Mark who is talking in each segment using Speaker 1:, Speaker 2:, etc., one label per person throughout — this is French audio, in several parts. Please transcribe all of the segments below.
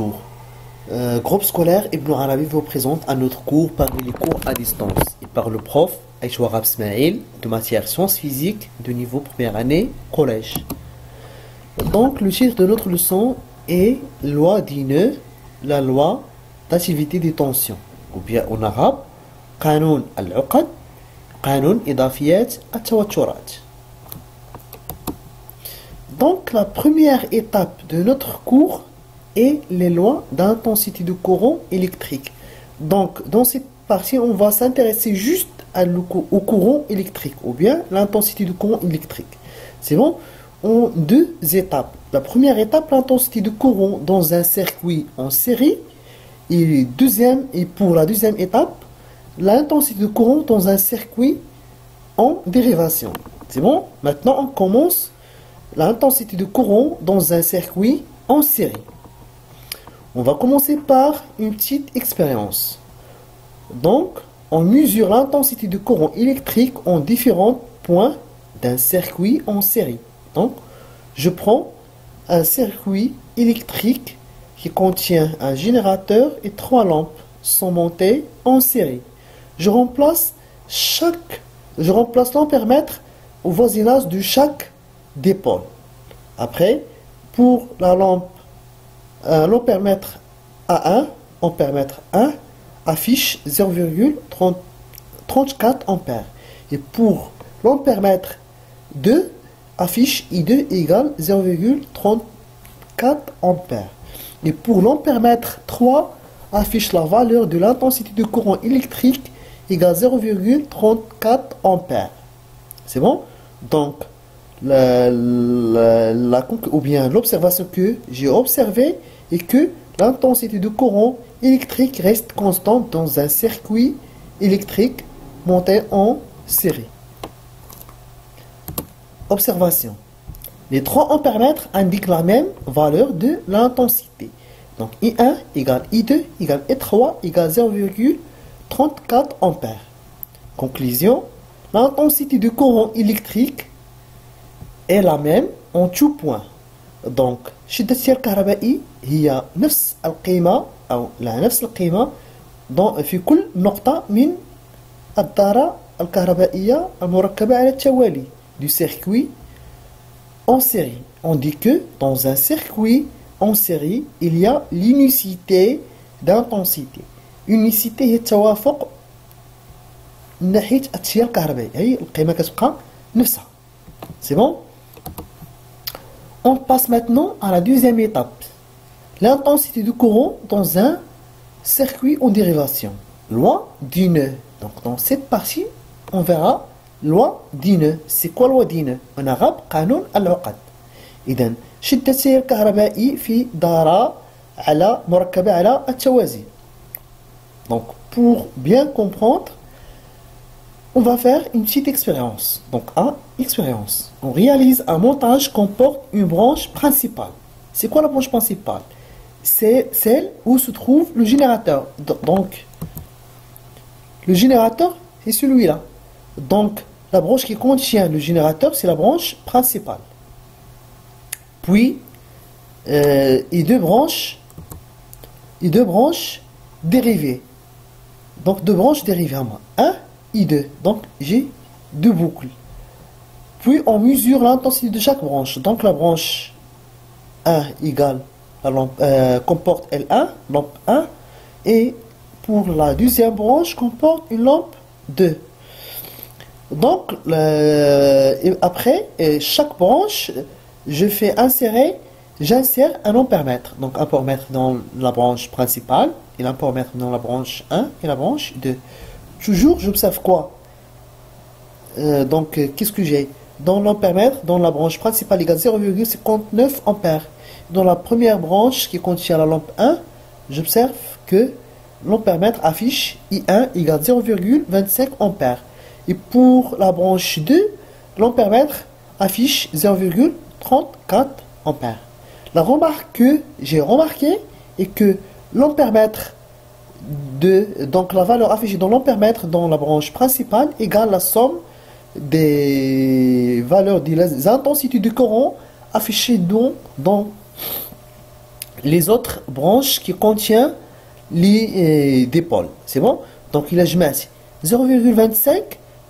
Speaker 1: Bonjour. Groupe scolaire Ibn Arabi vous présente un autre cours parmi les cours à distance et par le prof Aïchoua Smaïl de matière sciences physiques de niveau première année collège. Donc le titre de notre leçon est loi d'Ine, la loi d'activité des tensions, ou bien en arabe قانون العقد قانون إضافيات التوترات. Donc la première étape de notre cours est les lois d'intensité du courant électrique. Donc dans cette partie on va s'intéresser juste au courant électrique ou bien l'intensité du courant électrique. C'est bon, en deux étapes. La première étape, l'intensité du courant dans un circuit en série, et pour la deuxième étape, l'intensité du courant dans un circuit en dérivation. C'est bon, maintenant on commence l'intensité de courant dans un circuit en série. On va commencer par une petite expérience. Donc, on mesure l'intensité de courant électrique en différents points d'un circuit en série. Donc, je prends un circuit électrique qui contient un générateur et 3 lampes sont montées en série. Je remplace l'ampèremètre au voisinage de chaque dipôle. Après, pour la lampe, l'ampèremètre A1, ampèremètre 1 affiche 0,34 ampères. Et pour l'ampèremètre 2, affiche I2 égale 0,34 ampères. Et pour l'ampèremètre 3, affiche la valeur de l'intensité du courant électrique égale 0,34 ampères. C'est bon? Donc, l'observation que j'ai observée est que l'intensité du courant électrique reste constante dans un circuit électrique monté en série. Observation. Les 3 ampèremètres indiquent la même valeur de l'intensité. Donc I1 égale I2 égale I3 égale 0,34 ampères. Conclusion. L'intensité du courant électrique est la même en tout point. Donc شدة التيار الكهربائي هي نفس القيمة أو لا نفس القيمة في كل نقطة من الدارة الكهربائية المركبة على التوالي du circuit en série. On dit que dans un circuit en série il y a l'unicité d'intensité. Unicité هي التوافق من ناحية التيار الكهربائي، هي القيمة كتبقى نفسها. C'est bon? On passe maintenant à la deuxième étape. L'intensité du courant dans un circuit en dérivation. Loi d'Ine. Donc dans cette partie, on verra loi d'Ine. C'est quoi loi d'Ine? En arabe, قانون العقد. إذن شدة التيار الكهربائي في دارة على مركبة على التوازي. Donc pour bien comprendre, on va faire une petite expérience. Donc, expérience. On réalise un montage qui comporte une branche principale. C'est quoi la branche principale? C'est celle où se trouve le générateur. Donc, le générateur est celui-là. Donc, la branche qui contient le générateur, c'est la branche principale. Puis, et deux branches dérivées. Donc, deux branches dérivées à moi. I2. Donc, j'ai 2 boucles. Puis, on mesure l'intensité de chaque branche. Donc, la branche 1 égale la lampe, comporte L1, lampe 1. Et pour la deuxième branche, comporte une lampe 2. Donc, après, chaque branche, j'insère un ampèremètre. Donc, un ampèremètre dans la branche principale et l'ampèremètre dans la branche 1 et la branche 2. Toujours, j'observe quoi? Qu'est-ce que j'ai? Dans l'ampèremètre, dans la branche principale égale 0,59 ampères. Dans la première branche qui contient la lampe 1, j'observe que l'ampèremètre affiche I1 égale 0,25 ampères. Et pour la branche 2, l'ampèremètre affiche 0,34 ampères. La remarque que j'ai remarquée est que l'ampèremètre donc la valeur affichée dans l'ampèremètre dans la branche principale égale la somme des valeurs des intensités du courant affichées dans les autres branches qui contiennent les dipôles. C'est bon? Donc il a جمعت 0,25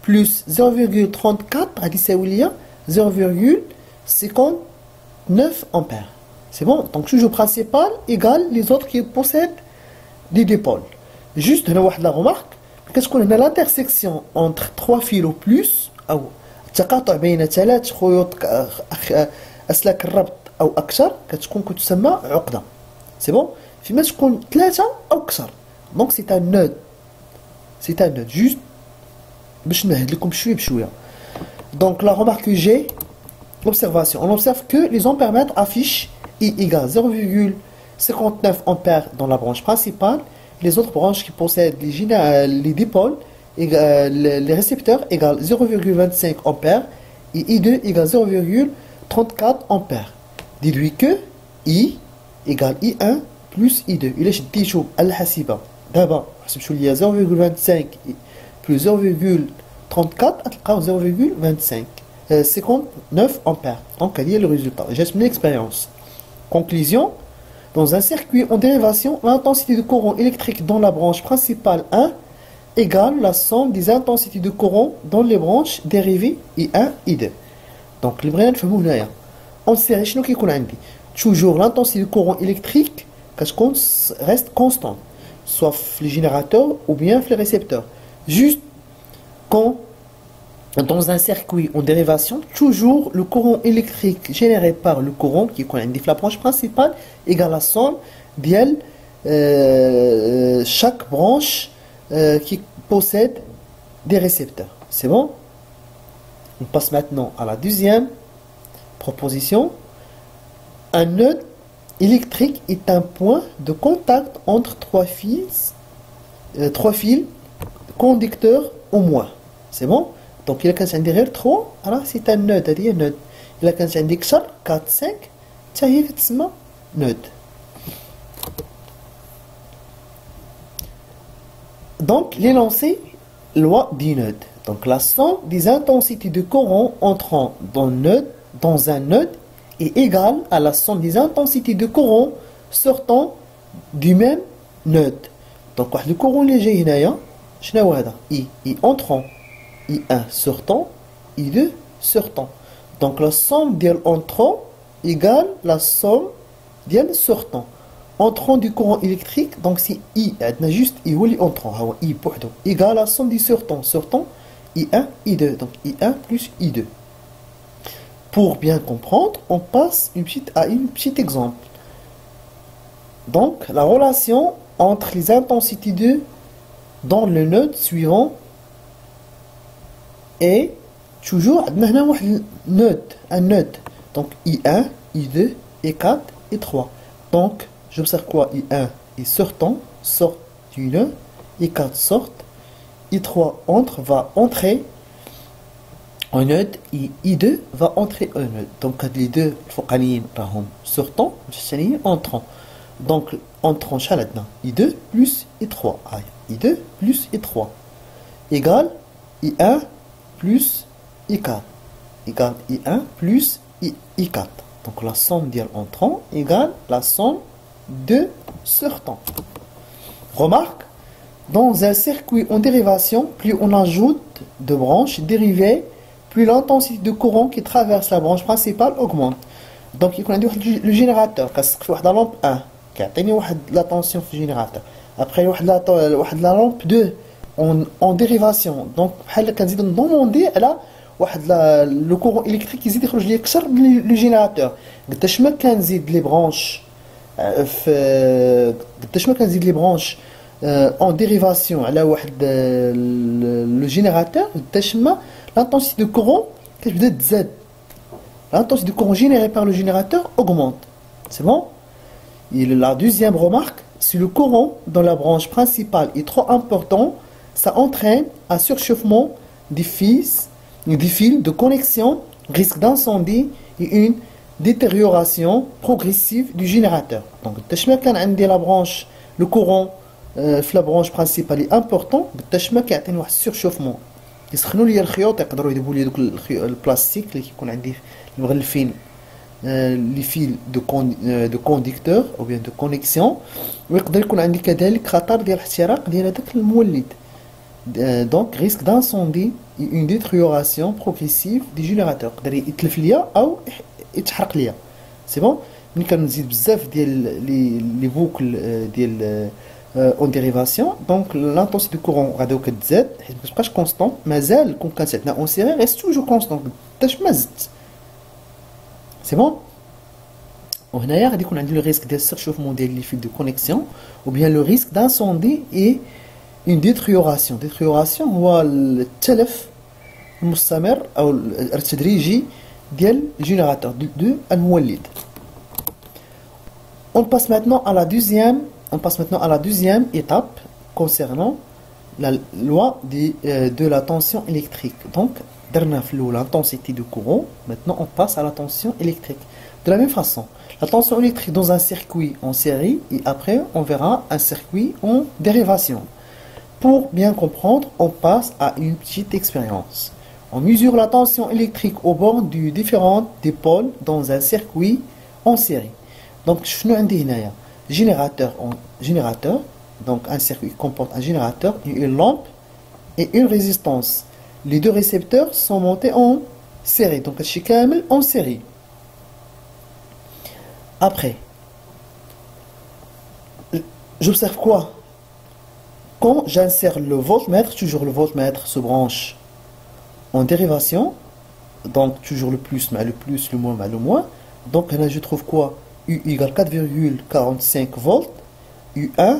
Speaker 1: plus 0,34 غادي يساوي ليا 0,59 ampères. C'est bon? Donc toujours principal égale les autres qui possèdent des dipôles. Juste هنا واحد la remarque. كتكون هنا l'intersection entre 3 fils ou plus أو التقاطع بين 3 خيوط أسلاك الربط أو أكثر كتسمى عقدة. سي بون؟ فيما تكون 3 أو أكثر. دونك سي ان نود. سي ان نود جوست باش نمهد لكم شوية بشوية. Donc la remarque que j'ai, l'observation, on observe que les ampèremètres affichent I égale 0,59 ampères dans la branche principale. Les autres branches qui possèdent les dipôles, les récepteurs égale 0,25 ampères et I2 égale 0,34 ampères. Déduit que I égale I1 plus I2. إلا شديتو على الحاسبة دابا حسبتو ليا 0,25 plus 0,34 تلقاو 0,59 ampères. Donc هذه هي le résultat. J'ai une expérience. Conclusion. Dans un circuit en dérivation, l'intensité de courant électrique dans la branche principale 1 égale la somme des intensités de courant dans les branches dérivées I1 I2. Donc اللي بغينا نفهمو هنايا اون سيري شنو كيكون عندي toujours l'intensité de courant électrique كتكون reste constante soit في les générateurs ou bien في les récepteurs. Juste quand dans un circuit en dérivation, toujours le courant électrique généré par le courant qui est la branche principale égale la somme de chaque branche qui possède des récepteurs. C'est bon? On passe maintenant à la deuxième proposition. Un nœud électrique est un point de contact entre trois fils conducteurs au moins. C'est bon? Donc il y a quand même 3 alors c'est un nœud, c'est-à-dire nœud. Il y a quand même 4 5 ça y est c'est nœud. Donc l'énoncé loi du nœud. Donc la somme des intensités de courant entrant dans un nœud est égale à la somme des intensités de courant sortant du même nœud. Donc le courant léger هنايا شنو هو هذا I entrant I1 sortant, I2 sortant. Donc la somme ديال entrant égale la somme ديال sortant. Entrant du courant électrique, donc c'est I, عندنا juste I هو اللي entrant, هو I بوحدو égale la somme du sortant. Sortant I1, I2. Donc I1 plus I2. Pour bien comprendre, on passe à un petit exemple. Donc la relation entre les intensités de dans le nœud suivant et toujours un nœud. Donc I1, I2, I4, I3. Donc j'observe quoi? I1 est sortant, sort du nœud, I4 sort, I3 va entrer en nœud et I2 va entrer en nœud. Donc les deux فوقانيين راهم sortant, الثانيين entrant. Donc entrant شحال I2 plus I3. I2 plus I3 égale I1 plus I4 égale I1 plus I4. Donc la somme d'IL entrant égale la somme de sortant. Remarque, dans un circuit en dérivation, plus on ajoute de branches dérivées, plus l'intensité de courant qui traverse la branche principale augmente. Donc il y a le générateur, qui a la lampe 1, qui a la tension du générateur. Après il y a la lampe 2 en dérivation. Donc on demander le courant électrique يزيد يخرج لي اكثر من le générateur. قداش ما كنزيد لي برانش قداش ما كنزيد لي برانش en dérivation على واحد le générateur قداش ما l'intensité de courant كتبدا تزاد. L'intensité de courant générée par le générateur augmente. C'est bon? Et la deuxième remarque, si le courant dans la branche principale est trop important, ça entraîne un surchauffement des fils de connexion, risque d'incendie et une détérioration progressive du générateur. Donc, la branche, le courant la branche principale est important, il y a un surchauffement. يسخنوا لي الخيوط يقدروا يذوبوا لي دوك البلاستيك اللي كيكون عندي مغلفين les fils de conducteur ou bien de connexion ويقدر يكون عندي كذلك خطر ديال الاحتراق ديال هذاك المولد donc risque d'incendie et une détérioration progressive du générateur يقدر يتلف ليا او يتحرق ليا سي بون ملي كنزيد بزاف ديال لي بوكل ديال اون ديريفاسيون دونك لانتونسيتي دو كورون غادي كتزاد حيت ما كتبقاش كونستون مازال كون كانت عندنا اون سيري ريست توجور كونستون حتىش ما زدت سي بون وهنايا غادي يكون عندي لو ريسك ديال السيرشوفمون ديال لي فيل دو كونيكسيون ou bien le risque d'incendie et une détérioration. Détérioration هو التلف المستمر أو التدريجي ديال الجينيراتور de المولد. On passe maintenant à la deuxième étape concernant la loi de la tension électrique. Donc, درنا في الأولى l'intensité du courant, maintenant on passe à la tension électrique. De la même façon, la tension électrique dans un circuit en série et après on verra un circuit en dérivation. Pour bien comprendre, on passe à une petite expérience. On mesure la tension électrique au bord du différentes dipôles dans un circuit en série. Donc, شنو عندي هنايا générateur, donc un circuit comporte un générateur, une lampe et une résistance. Les deux récepteurs sont montés en série, donc هادشي كامل en série. Après, j'observe quoi? Quand j'insère le voltmètre, toujours le voltmètre se branche en dérivation, donc toujours le plus, le plus, le moins, le moins. Donc là, je trouve quoi? U égale 4,45 volts. U1,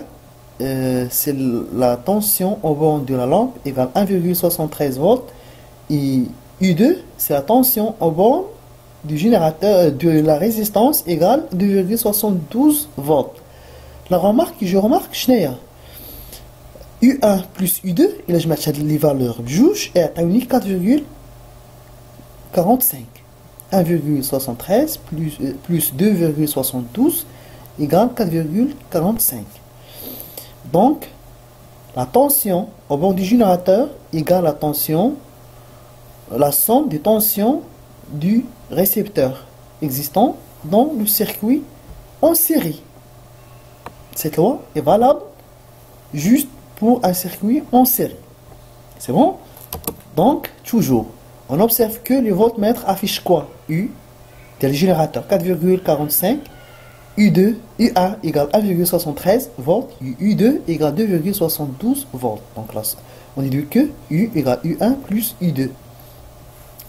Speaker 1: c'est la tension au borne de la lampe égale 1,73 volts. Et U2, c'est la tension au borne du générateur de la résistance égale 2,72 volts. La remarque que je remarque, شناهي U1 plus U2, et là je mets les valeurs بجوج et à 4,45. 1,73 plus 2,72 égale 4,45. Donc, la tension au bord du générateur égale la somme des tensions du récepteur existant dans le circuit en série. Cette loi est valable juste pour un circuit en série. C'est bon? Donc, toujours, on observe que le voltmètre affiche quoi? U, tel générateur 4,45, U1 égale 1,73 volts, U2 égale 2,72 volts. Donc là, on déduit que U égale U1 plus U2.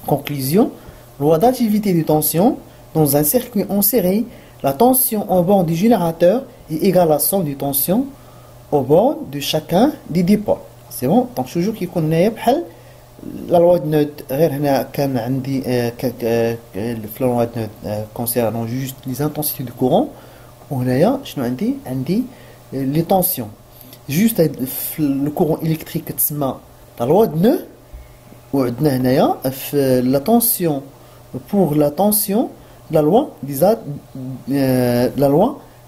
Speaker 1: Conclusion, loi d'activité de tension, dans un circuit en série, la tension au bord du générateur est égale à la somme de tension au bord de chacun des dipôles. C'est bon? Donc toujours qu'il connaît بحال la loi de Newton غير هنا كان عندي في la loi de Newton concernant juste les intensités du courant وهنايا شنو عندي les tensions juste le courant électrique تسمى la loi de Newton وعندنا هنايا في la tension pour la tension la loi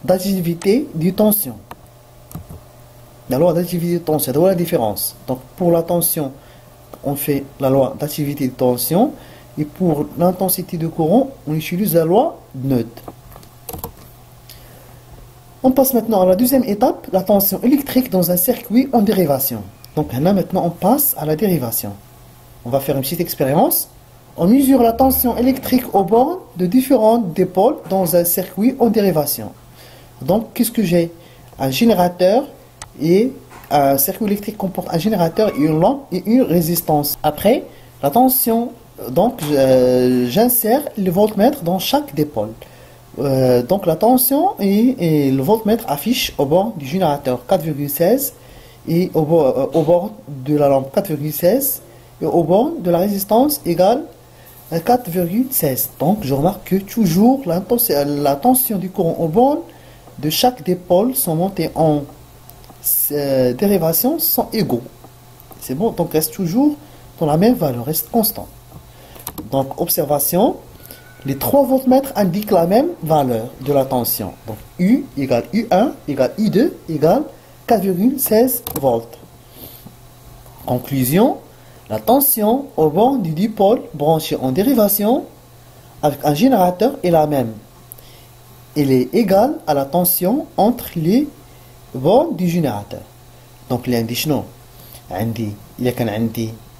Speaker 1: d'activité de tension. La loi d'activité de tension, c'est la différence. Donc pour la tension, on fait la loi d'activité de tension et pour l'intensité de courant, on utilise la loi de Newton. On passe maintenant à la deuxième étape, la tension électrique dans un circuit en dérivation. Donc là maintenant on passe à la dérivation. On va faire une petite expérience. On mesure la tension électrique au bord de différentes dipôles dans un circuit en dérivation. Donc qu'est-ce que j'ai? Un générateur et un circuit électrique comporte un générateur et une lampe et une résistance. Après, la tension, donc j'insère le voltmètre dans chaque dipôle. Donc la tension et le voltmètre affichent au bord du générateur 4,16 et au bord de la lampe 4,16 et au bord de la résistance égale 4,16. Donc je remarque que toujours la tension du courant au bord de chaque dipôle sont montées en dérivation sont égaux. C'est bon, donc reste toujours dans la même valeur, reste constant. Donc observation, les trois voltmètres indiquent la même valeur de la tension. Donc U égale U1 égale U2 égale 4,16 volts. Conclusion, la tension au bord du dipôle branché en dérivation avec un générateur est la même. Elle est égale à la tension entre les bornes du générateur. Donc, il y a un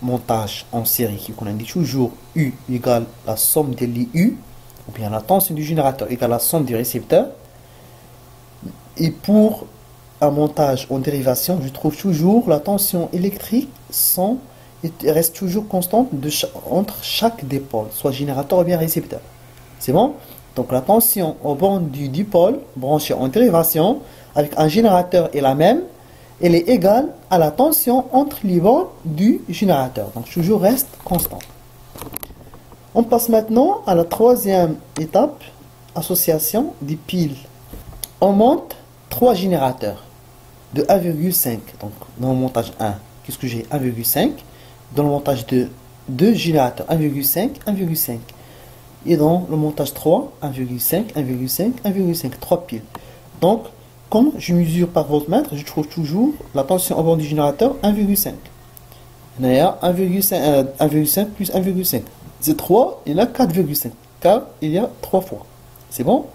Speaker 1: montage en série qui dit toujours U égale la somme de l'U, ou bien la tension du générateur égale la somme du récepteur. Et pour un montage en dérivation, je trouve toujours la tension électrique reste toujours constante entre chaque dipôle, soit générateur ou bien récepteur. C'est bon? Donc la tension au bornes du dipôle branché en dérivation avec un générateur est la même. Elle est égale à la tension entre les bornes du générateur. Donc toujours reste constante. On passe maintenant à la troisième étape, association des piles. On monte 3 générateurs de 1,5. Donc dans le montage 1, qu'est-ce que j'ai? 1,5. Dans le montage 2, 2 générateurs 1,5, 1,5. Et dans le montage 3, 1,5, 1,5, 1,5. 3 piles. Donc, quand je mesure par voltmètre, je trouve toujours la tension au bord du générateur 1,5. Il y a 1,5 plus 1,5. C'est 3, il y a 4,5. Car il y a 3 fois. C'est bon?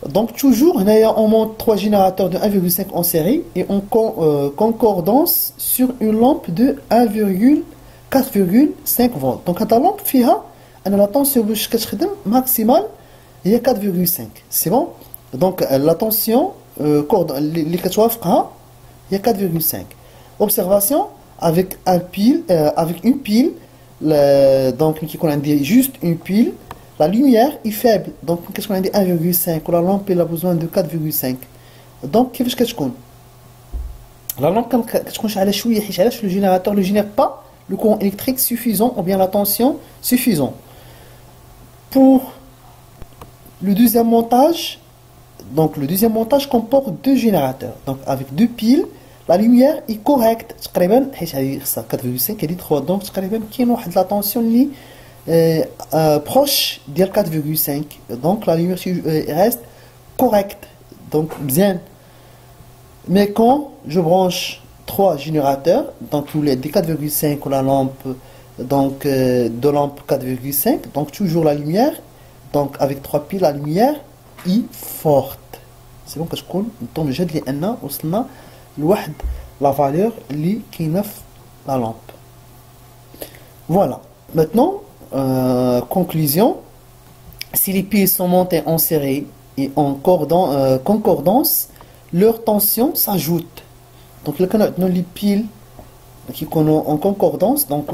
Speaker 1: Donc toujours, on monte 3 générateurs de 1,5 en série et en concordance sur une lampe de 4,5 volts. Donc la lampe la tension maximale est 4,5. C'est bon? Donc la tension les 4,5. Observation avec une pile, donc qui qu'on dit juste une pile. La lumière est faible, donc qu'est-ce qu'on a dit 1,5 ou la lampe elle a besoin de 4,5. Donc qu'est-ce que la lampe qu'est-ce qu'on le générateur ne génère pas le courant électrique suffisant ou bien la tension suffisante. Pour le deuxième montage, donc le deuxième montage comporte 2 générateurs. Donc avec 2 piles, la lumière est correcte. 4,5 et 3. Donc qui a la tension proche de 4,5. Donc la lumière reste correcte. Donc bien. Mais quand je branche 3 générateurs, donc des 4,5 ou la lampe, donc de lampe 4,5, donc toujours la lumière, donc avec 3 piles, la lumière est forte. C'est bon parce qu'on tombe déjà de la valeur qui neuf la lampe. Voilà. Maintenant, conclusion, si les piles sont montées en série et en concordance, leur tension s'ajoute. Donc les piles qui sont en concordance, donc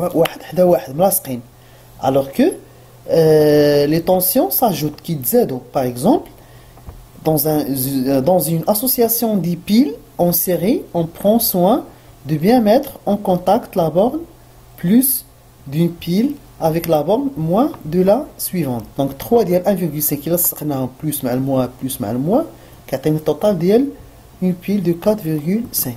Speaker 1: alors que les tensions s'ajoutent. Par exemple, dans une association des piles en série, on prend soin de bien mettre en contact la borne plus d'une pile avec la borne moins de la suivante. Donc 3 ديال 1,5 il a plus مع الموis qui atteint le total ديال une pile de 4,5.